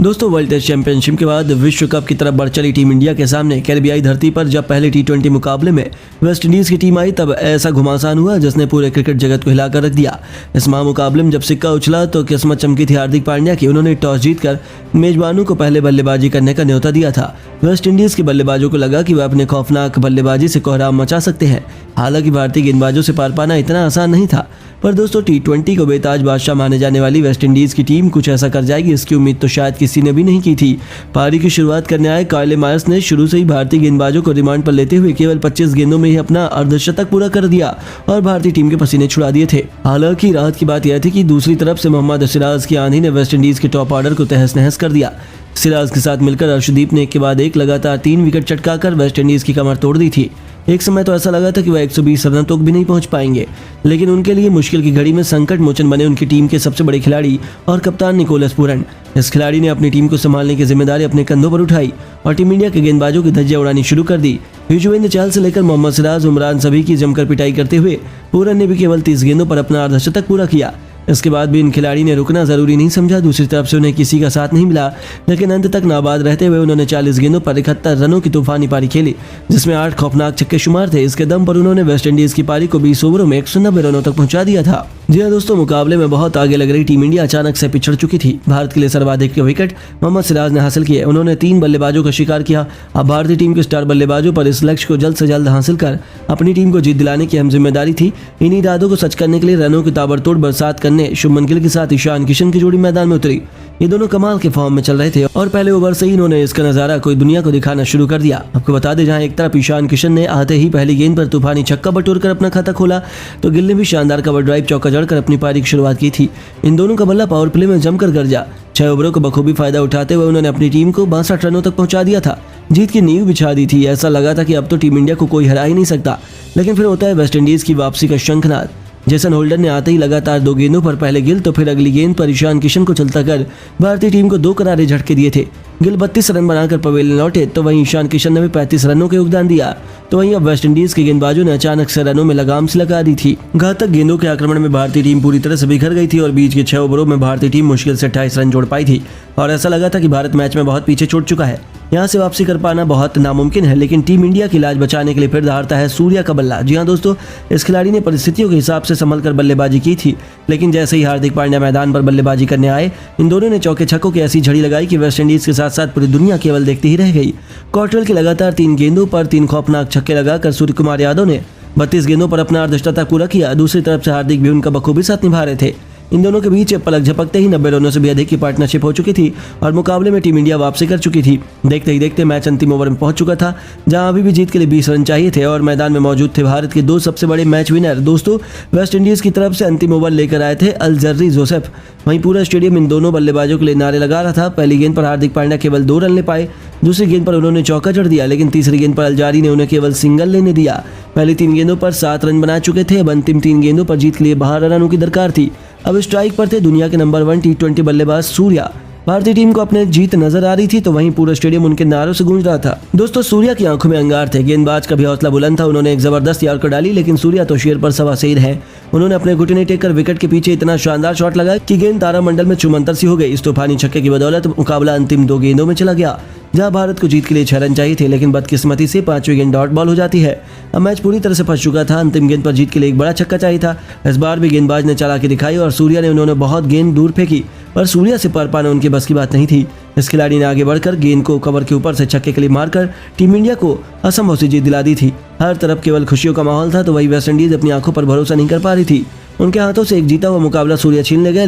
दोस्तों world test championship के बाद विश्व कप की तरफ बढ़ चली टीम इंडिया के सामने कैरिबियाई धरती पर जब पहले टी20 मुकाबले में वेस्ट इंडीज की टीम आई तब ऐसा घुमासान हुआ जिसने पूरे क्रिकेट जगत को हिलाकर रख दिया। इस महामुकाबले में जब सिक्का उछला तो किस्मत चमकी थी हार्दिक पांड्या की। उन्होंने टॉस जीतकर मेजबानों को पहले बल्लेबाजी करने का न्योता दिया था। वेस्ट इंडीज के बल्लेबाजों को लगा कि वह अपने खौफनाक बल्लेबाजी से कोहराम मचा सकते हैं। हालांकि भारतीय गेंदबाजों से पार पाना इतना आसान नहीं था, पर दोस्तों टी20 को बेताज बादशाह माने जाने वाली वेस्ट इंडीज की टीम कुछ ऐसा कर जाएगी इसकी उम्मीद तो शायद किसी ने भी नहीं की थी। पारी की शुरुआत करने आए कार्ले मायर्स ने शुरू से ही भारतीय गेंदबाजों को रिमांड पर लेते हुए केवल 25 गेंदों में ही अपना अर्धशतक पूरा कर दिया और भारतीय टीम के पसीने छुड़ा दिए थे। हालांकि राहत की बात यह थी कि दूसरी तरफ से मोहम्मद सिराज की आंधी ने वेस्ट इंडीज के टॉप ऑर्डर को तहस नहस कर दिया। सिराज के साथ मिलकर अर्शदीप ने एक के बाद एक लगातार 3 विकेट चटकाकर वेस्ट इंडीज की कमर तोड़ दी थी। एक समय तो ऐसा लगा था कि वह 120 रनों तक भी नहीं पहुंच पाएंगे, लेकिन उनके लिए मुश्किल की घड़ी में संकट मोचन बने उनकी टीम के सबसे बड़े खिलाड़ी और कप्तान निकोलस पूरन। इस खिलाड़ी ने अपनी टीम को संभालने की जिम्मेदारी अपने कंधों पर उठाई और टीम इंडिया के गेंदबाजों की धज्जियां उड़ानी शुरू कर दी। युजवेंद्र चहल से लेकर मोहम्मद सिराज, उमरान सभी की जमकर पिटाई करते हुए पूरन ने भी केवल 30 गेंदों पर अपना अर्धशतक पूरा किया। इसके बाद भी इन खिलाड़ी ने रुकना जरूरी नहीं समझा। दूसरी तरफ से उन्हें किसी का साथ नहीं मिला, लेकिन अंत तक नाबाद रहते हुए उन्होंने 40 गेंदों पर 71 रनों की तूफानी पारी खेली, जिसमें 8 खौफनाक छक्के शुमार थे। इसके दम पर उन्होंने वेस्ट इंडीज की पारी को 20 ओवरों में 190 रनों तक पहुंचा दिया था। जी हाँ दोस्तों, मुकाबले में बहुत आगे लग रही टीम इंडिया अचानक से पिछड़ चुकी थी। भारत के लिए सर्वाधिक विकेट मोहम्मद सिराज ने हासिल किए। उन्होंने 3 बल्लेबाजों का शिकार किया। अब भारतीय टीम के स्टार बल्लेबाजों पर इस लक्ष्य को जल्द से जल्द हासिल कर अपनी टीम को जीत दिलाने की अहम जिम्मेदारी थी। इन्हीं इरादों को सच करने के लिए रनों की ताबड़तोड़ बरसात करने शुभमन गिल के साथ ईशान किशन की जोड़ी मैदान में उतरी। ये दोनों कमाल के फॉर्म में चल रहे थे और पहले ओवर से ही इन्होंने इसका नजारा कोई दुनिया को दिखाना शुरू कर दिया। आपको बता दें, जहां एक तरफ ईशान किशन ने आते ही पहली गेंद पर तूफानी छक्का बटोरकर अपना खाता खोला, तो गिल ने भी शानदार कवर ड्राइव चौका जड़कर अपनी पारी की शुरुआत की थी। इन दोनों का बल्ला पावर प्ले में जमकर गरजा। 6 ओवरों को बखूबी फायदा उठाते हुए उन्होंने अपनी टीम को 62 रनों तक पहुंचा दिया था। जीत की नींव बिछा दी थी। ऐसा लगा था कि अब तो टीम इंडिया को कोई हरा ही नहीं सकता, लेकिन फिर होता है वेस्ट इंडीज की वापसी का शंखनाद। जेसन होल्डर ने आते ही लगातार 2 गेंदों पर पहले गिल तो फिर अगली गेंद पर ईशान किशन को चलता कर भारतीय टीम को 2 करारे झटके दिए थे। गिल 32 रन बनाकर पवेलियन लौटे, तो वहीं ईशान किशन ने भी 35 रनों का योगदान दिया। तो वहीं अब वेस्ट इंडीज के गेंदबाजों ने अचानक से रनों में लगाम से लगा दी थी। घातक गेंदों के आक्रमण में भारतीय टीम पूरी तरह से बिखर गई थी और बीच के 6 ओवरों में भारतीय टीम मुश्किल से 28 रन जोड़ पाई थी और ऐसा लगा था कि भारत मैच में बहुत पीछे छूट चुका है। यहाँ से वापसी कर पाना बहुत नामुमकिन है, लेकिन टीम इंडिया की लाज बचाने के लिए फिर दहाड़ता है सूर्या का बल्ला। जी हाँ दोस्तों, इस खिलाड़ी ने परिस्थितियों के हिसाब से संभल कर बल्लेबाजी की थी, लेकिन जैसे ही हार्दिक पांड्या मैदान पर बल्लेबाजी करने आए, इन दोनों ने चौके छक्कों की ऐसी झड़ी लगाई कि वेस्ट इंडीज के साथ साथ पूरी दुनिया केवल देखती ही रह गई। कॉटरेल के लगातार 3 गेंदों पर 3 खौफनाक छक्के लगाकर सूर्य कुमार यादव ने 32 गेंदों पर अपना अर्धशतक पूरा किया। दूसरी तरफ से हार्दिक भी उनका बखूबी साथ निभा रहे थे। इन दोनों के बीच पलक झपकते ही 90 रनों से भी अधिक की पार्टनरशिप हो चुकी थी और मुकाबले में टीम इंडिया वापसी कर चुकी थी। देखते ही देखते मैच अंतिम ओवर में पहुंच चुका था, जहां अभी भी जीत के लिए 20 रन चाहिए थे और मैदान में मौजूद थे भारत के 2 सबसे बड़े मैच विनर। दोस्तों, वेस्ट इंडीज की तरफ से अंतिम ओवर लेकर आए थे अलजर्री जोसेफ। वहीं पूरा स्टेडियम इन दोनों बल्लेबाजों के लिए नारे लगा रहा था। पहली गेंद पर हार्दिक पांड्या केवल 2 रन ले पाए, दूसरी गेंद पर उन्होंने चौका जड़ दिया, लेकिन तीसरी गेंद पर अलजारी ने उन्हें केवल सिंगल लेने दिया। पहली 3 गेंदों पर 7 रन बना चुके थे। अब अंतिम 3 गेंदों पर जीत के लिए 12 रनों की दरकार थी। अब स्ट्राइक पर थे दुनिया के नंबर 1 टी20 बल्लेबाज सूर्या। भारतीय टीम को अपने जीत नजर आ रही थी, तो वहीं पूरा स्टेडियम उनके नारों से गूंज रहा था। दोस्तों, सूर्या की आंखों में अंगार थे। गेंदबाज का भी हौसला बुलंद था। उन्होंने एक जबरदस्त यॉर्कर डाली, लेकिन सूर्या तो शेर पर सवा शेर है। उन्होंने अपने घुटने टेककर विकेट के पीछे इतना शानदार शॉट लगाया कि गेंद तारामंडल में चुमंतर सी हो गई। इस तूफानी छक्के की बदौलत मुकाबला अंतिम 2 गेंदों में चला गया, जहां भारत को जीत के लिए 6 रन चाहिए थे, लेकिन बदकिस्मती से 5वीं गेंद डॉट बॉल हो जाती है। अब मैच पूरी तरह से फंस चुका था। अंतिम गेंद पर जीत के लिए एक बड़ा छक्का चाहिए था। इस बार भी गेंदबाज ने चालाकी दिखाई और सूर्या ने उन्होंने बहुत गेंद दूर फेंकी, पर सूर्या से पार पाना उनके बस की बात नहीं थी। इस खिलाड़ी ने आगे बढ़कर गेंद को कवर के ऊपर से छक्के के लिए मारकर टीम इंडिया को असंभव सी जीत दिला दी थी। हर तरफ केवल खुशियों का माहौल था, तो वही वेस्ट इंडीज अपनी आंखों पर भरोसा नहीं कर पा रही थी। उनके हाथों से एक जीता हुआ मुकाबला सूर्या छीन ले गए।